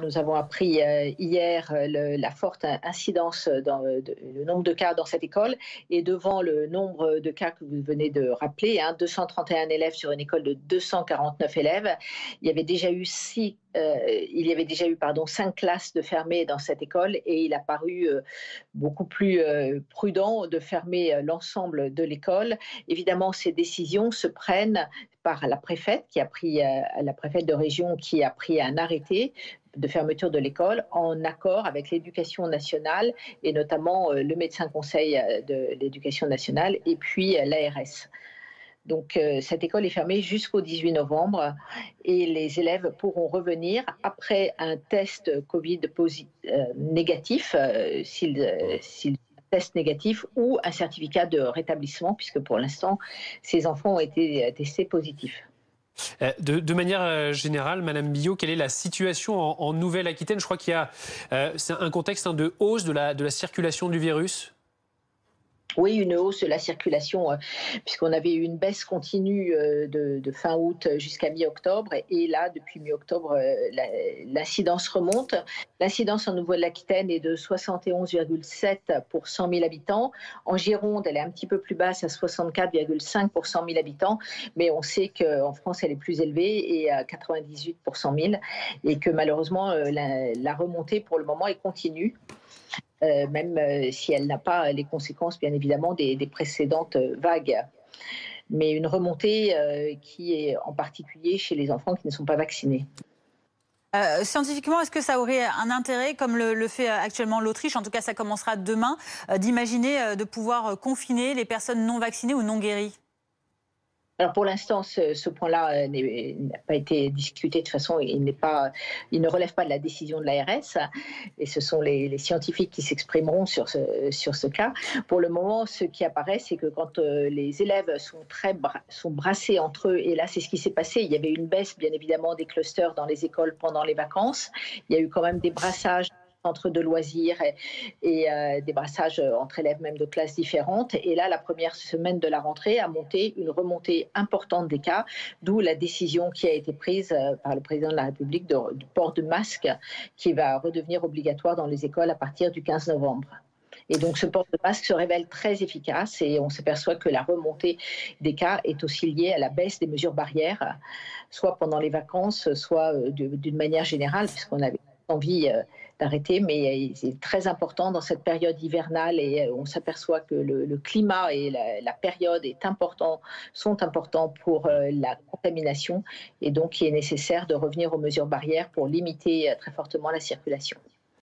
Nous avons appris hier la forte incidence dans le nombre de cas dans cette école et devant le nombre de cas que vous venez de rappeler, 231 élèves sur une école de 249 élèves, il y avait déjà eu cinq classes de fermées dans cette école et il a paru beaucoup plus prudent de fermer l'ensemble de l'école. Évidemment, ces décisions se prennent par la préfète la préfète de région qui a pris un arrêté de fermeture de l'école en accord avec l'éducation nationale et notamment le médecin conseil de l'éducation nationale et puis l'ARS. Donc cette école est fermée jusqu'au 18 novembre et les élèves pourront revenir après un test Covid négatif, s'ils test négatif ou un certificat de rétablissement puisque pour l'instant ces enfants ont été testés positifs. De manière générale, Madame Billot, quelle est la situation en Nouvelle-Aquitaine? Je crois qu'il y a c'est un contexte de hausse de la circulation du virus. Oui, une hausse de la circulation, puisqu'on avait eu une baisse continue de fin août jusqu'à mi-octobre. Et là, depuis mi-octobre, l'incidence remonte. L'incidence en Nouvelle-Aquitaine est de 71,7 pour 100 000 habitants. En Gironde, elle est un petit peu plus basse, à 64,5 pour 100 000 habitants. Mais on sait qu'en France, elle est plus élevée, et à 98 pour 100 000. Et que malheureusement, la remontée, pour le moment, est continue. Même si elle n'a pas les conséquences, bien évidemment, des précédentes vagues. Mais une remontée qui est en particulier chez les enfants qui ne sont pas vaccinés. Scientifiquement, est-ce que ça aurait un intérêt, comme le fait actuellement l'Autriche, en tout cas ça commencera demain, d'imaginer de pouvoir confiner les personnes non vaccinées ou non guéries? Alors pour l'instant, ce point-là n'a pas été discuté. De toute façon, il ne relève pas de la décision de l'ARS et ce sont les scientifiques qui s'exprimeront sur ce cas. Pour le moment, ce qui apparaît, c'est que quand les élèves sont brassés entre eux, et là c'est ce qui s'est passé, il y avait une baisse bien évidemment des clusters dans les écoles pendant les vacances. Il y a eu quand même des brassages entre de loisirs et des brassages entre élèves même de classes différentes. Et là, la première semaine de la rentrée a monté une remontée importante des cas, d'où la décision qui a été prise par le président de la République du port de masque qui va redevenir obligatoire dans les écoles à partir du 15 novembre. Et donc ce port de masque se révèle très efficace et on s'aperçoit que la remontée des cas est aussi liée à la baisse des mesures barrières, soit pendant les vacances, soit d'une manière générale, puisqu'on avait envie d'arrêter, mais c'est très important dans cette période hivernale et on s'aperçoit que le climat et la période sont importants pour la contamination et donc il est nécessaire de revenir aux mesures barrières pour limiter très fortement la circulation.